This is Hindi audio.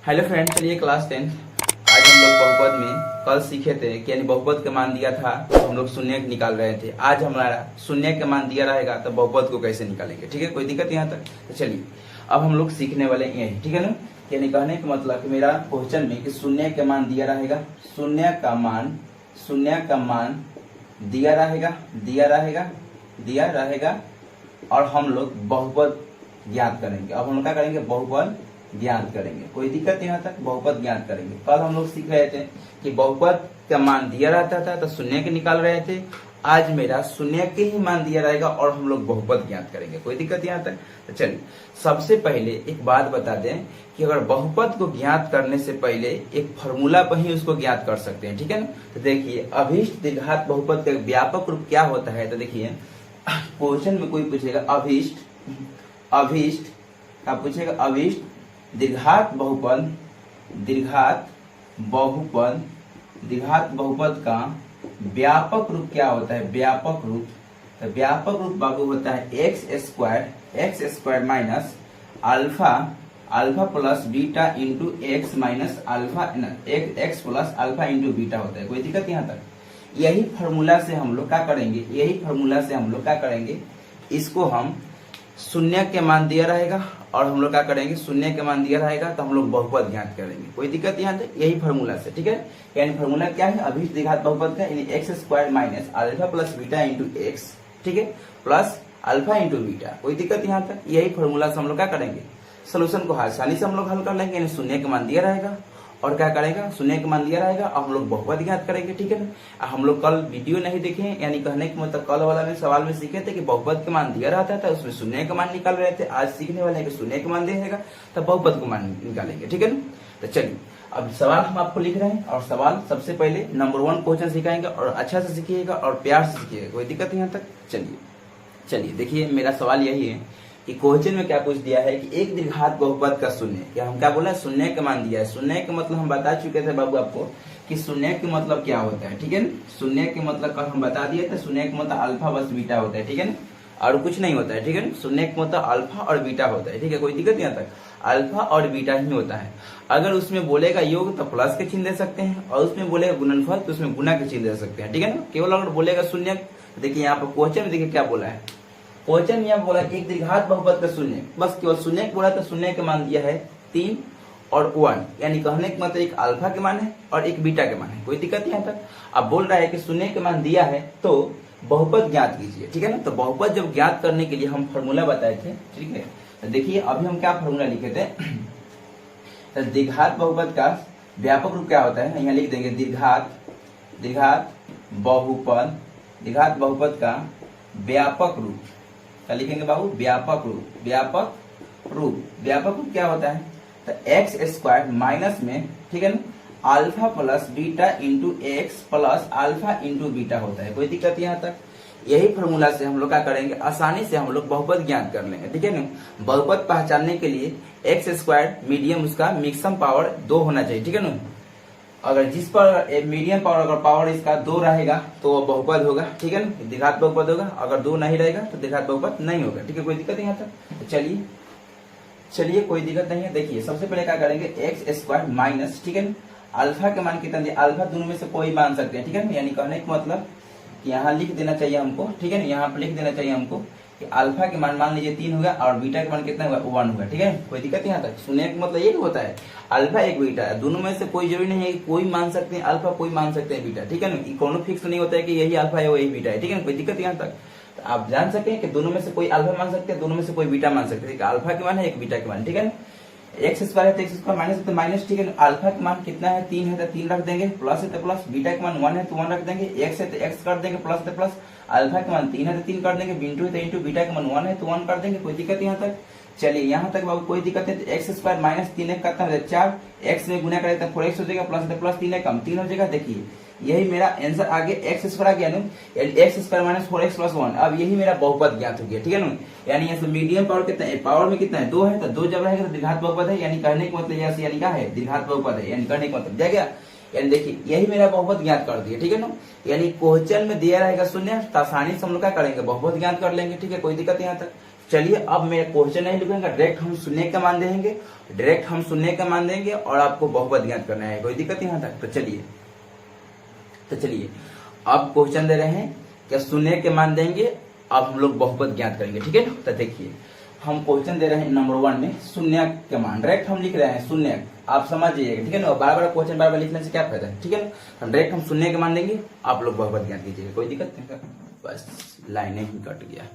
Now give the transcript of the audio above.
हेलो फ्रेंड्स, चलिए क्लास 10 आज हम लोग बहुपद में कल सीखे थे कि यानी बहुपद का मान दिया था तो हम लोग शून्य निकाल रहे थे। आज हमारा शून्य का मान दिया रहेगा तो बहुपद को कैसे निकालेंगे। ठीक है, कोई दिक्कत यहाँ तक? तो चलिए अब हम लोग सीखने वाले यही, ठीक है ना। यानी कहने का मतलब कि मेरा क्वेश्चन में कि शून्य का मान दिया रहेगा, शून्य का मान दिया रहेगा और हम लोग बहुपद ज्ञात करेंगे। अब हम लोग क्या करेंगे? बहुपद ज्ञात करेंगे। कोई दिक्कत यहाँ तक? बहुपद ज्ञात करेंगे। कल हम लोग सीख रहे थे कि बहुपद का मान दिया रहता था तो शून्य के निकाल रहे थे। आज मेरा शून्य के ही मान दिया रहेगा और हम लोग बहुपद ज्ञात करेंगे। कोई दिक्कत यहाँ तक? तो चलिए सबसे पहले एक बात बता दें कि अगर बहुपद को ज्ञात करने से पहले एक फॉर्मूला पर ही उसको ज्ञात कर सकते हैं। ठीक है ना। तो देखिए अभीष्ट द्विघात बहुपद का व्यापक रूप क्या होता है। तो देखिए क्वेश्चन में कोई पूछेगा अभीष्ट क्या पूछेगा? अभीष्ट द्विघात बहुपद का व्यापक रूप क्या होता है? व्यापक रूप बाबू होता है x square minus alpha plus beta into x minus alpha, x plus alpha into beta होता है। कोई दिक्कत यहाँ तक? यही फॉर्मूला से हम लोग क्या करेंगे, इसको हम शून्य के मान दिया रहेगा और हम लोग क्या करेंगे? शून्य के मान दिया रहेगा तो हम लोग बहुपद ज्ञात करेंगे। कोई दिक्कत यहाँ तक? यही फॉर्मूला से, ठीक है। यानी फॉर्मूला क्या है? अभीष्ट द्विघात बहुपद का, यानी x square minus alpha plus beta into x, ठीक है, प्लस अल्फा इंटू बीटा। कोई दिक्कत यहाँ तक? यही फॉर्मूला से हम लोग क्या करेंगे? सोल्यूशन को आसानी से हम लोग हल कर लेंगे। यानी शून्य के मान दिया रहेगा और क्या करेगा? शून्य के मान दिया रहेगा और हम लोग बहुपद ज्ञात करेंगे। ठीक है ना। हम लोग कल वीडियो नहीं देखे, यानी कहने का मतलब कल वाला में सवाल में सीखे थे कि बहुपद के मान दिया रहता था, उसमें शून्य का मान निकाल रहे थे। आज सीखने वाले हैं कि शून्य का मान दिया रहेगा तो बहुपद को मान निकालेंगे। ठीक है ना। तो चलिए अब सवाल हम आपको लिख रहे हैं और सवाल सबसे पहले नंबर 1 क्वेश्चन सिखाएंगे और अच्छा से सीखिएगा और प्यार से सीखिएगा। कोई दिक्कत यहाँ तक? चलिए देखिए मेरा सवाल यही है कि क्वेश्चन में क्या पूछ दिया है कि एक द्विघात बहुपद का शून्य, क्या हम क्या बोला? शून्य का मान दिया है। शून्य के मतलब हम बता चुके थे बाबू आपको कि शून्य के मतलब क्या होता है। ठीक है ना। शून्य के मतलब कल हम बता दिए थे, शून्य के मतलब अल्फा बस बीटा होता है। ठीक है ना, और कुछ नहीं होता है। ठीक है ना। शून्य के मतलब अल्फा और बीटा होता है। ठीक है, कोई दिक्कत यहाँ तक? अल्फा और बीटा ही होता है। अगर उसमें बोलेगा योग तो प्लस के चिन्ह दे सकते हैं और उसमें बोलेगा गुणनफल तो उसमें गुना के चिन्ह दे सकते हैं। ठीक है ना। केवल अगर बोलेगा शून्य, देखिए यहाँ पर क्वेश्चन में देखिए क्या बोला है। क्वेश्चन में बोला एक द्विघात बहुपद का शून्य, बस केवल शून्य को बोला तो शून्य का मान दिया है 3 और 1, यानी कहने का मतलब एक अल्फा के मान है और एक बीटा के मान है। कोई दिक्कत यहाँ तक? अब बोल रहा है कि शून्य के मान दिया है तो बहुपद ज्ञात कीजिए। ठीक है ना। तो बहुपद जब ज्ञात करने के लिए हम फॉर्मूला बताए थे, ठीक है। तो देखिए अभी हम क्या फॉर्मूला लिखे थे। तो द्विघात बहुपद का व्यापक रूप क्या होता है, यहाँ लिख देंगे द्विघात बहुपद का व्यापक रूप। क्या लिखेंगे बाबू? व्यापक रूप क्या होता है? तो एक्स स्क्वायर माइनस में, ठीक है ना, alpha plus beta into x plus alpha into beta होता है। कोई दिक्कत यहाँ तक? यही फॉर्मूला से हम लोग क्या करेंगे? आसानी से हम लोग बहुपद ज्ञात कर लेंगे। ठीक है ना। बहुपद पहचानने के लिए एक्स स्क्वायर मीडियम उसका मिक्सम पावर 2 होना चाहिए। ठीक है ना। अगर जिस पर मीडियम पावर, अगर पावर इसका 2 रहेगा तो वो बहुपद होगा। ठीक है ना, द्विघात बहुपद होगा। अगर 2 नहीं रहेगा तो द्विघात बहुपद नहीं होगा। ठीक है, कोई दिक्कत यहाँ तक? तो चलिए कोई दिक्कत नहीं है। देखिए सबसे पहले क्या करेंगे? एक्स स्क्वायर माइनस, ठीक है ना, अल्फा के मान कितना दिया? अल्फा दोनों में से कोई मान सकते हैं। ठीक है ना। यानी कहने का मतलब कि यहाँ लिख देना चाहिए हमको। ठीक है ना, यहाँ पर लिख देना चाहिए हमको कि अल्फा के मान लीजिए 3 होगा और बीटा के मान कितना होगा? 1 होगा। ठीक है, कोई दिक्कत यहाँ तक? शून्य का मतलब ये होता है अल्फा एक बीटा है, दोनों में से कोई जरूरी नहीं है कि कोई मान सकते हैं अल्फा, कोई मान सकते हैं बीटा। ठीक है ना। कोनो फिक्स नहीं होता है कि यही अल्फा है वही बीटा है। ठीक है ना, कोई दिक्कत यहाँ तक? तो आप जान सके कि दोनों में से कोई अल्फा मान सकते हैं, दोनों में से कोई बीटा मान सकते हैं। अल्फा के मान है, एक बीटा के मान। ठीक है ना। एक्स स्क्वायर है तो एक्स स्क्वायर माइनस है तो माइनस। ठीक है। अल्फा के मान कितना है? 3 है तो 3 रख देंगे, प्लस है तो प्लस। बीटा के मान 1 है तो 1 रख देंगे, एक्स है तो एक्स कर देंगे, प्लस तो प्लस। अल्फा के मान 3 है तो 3 कर देंगे, इंटू है तो इंटू। बीटा के मान 1 है तो 1 कर देंगे। कोई दिक्कत यहाँ तक? चलिए यहाँ तक बाबू कोई दिक्कत है। तो एक्स स्क्वायर माइनस 3 कितना है? 4। एक्स में गुना करें तो 4x हो जाएगा, प्लस है तो प्लस 3 है कम 3 हो जाएगा। देखिए यही मेरा आंसर आगे एक्स स्क्वायर आ गया ना, x square minus 4x plus 1। अब यही मेरा बहुपद ज्ञात हो गया। ठीक है ना। यानी यहाँ से मीडियम पावर कितना है? पावर में कितना है? 2 है तो 2 जब रहेगा तो द्विघात बहुपद है। यानी कहने का मतलब यहाँ से यानी क्या है? द्विघात बहुपद है। यानी कहने का मतलब दिया गया। यानी देखिए यही मेरा बहुपद ज्ञात कर दिया। ठीक है ना। यानी क्वेश्चन में दिया रहेगा शून्य तो आसानी से हम लोग क्या करेंगे? बहुपद ज्ञात कर लेंगे। ठीक है, कोई दिक्कत यहाँ तक? चलिए अब मैं क्वेश्चन नहीं लिखूंगा, डायरेक्ट हम शून्य का मान देंगे, डायरेक्ट हम शून्य का मान देंगे और आपको बहुपद ज्ञात करना है। कोई दिक्कत यहाँ तक? तो चलिए अब क्वेश्चन दे रहे हैं कि शून्य के मान देंगे, अब हम लोग बहुपद ज्ञात करेंगे, ठीक है ना। तो देखिए हम क्वेश्चन दे रहे हैं नंबर 1 में शून्य के मान, डायरेक्ट हम लिख रहे हैं शून्य, आप समझ जाइएगा, ठीक है ना। बार बार क्वेश्चन बार बार लिखने से क्या फायदा है, ठीक है ना। हम डायरेक्ट हम शून्य के मान देंगे, आप लोग बहुपद ज्ञात कीजिएगा, कोई दिक्कत नहीं। बस लाइनें ही कट गया।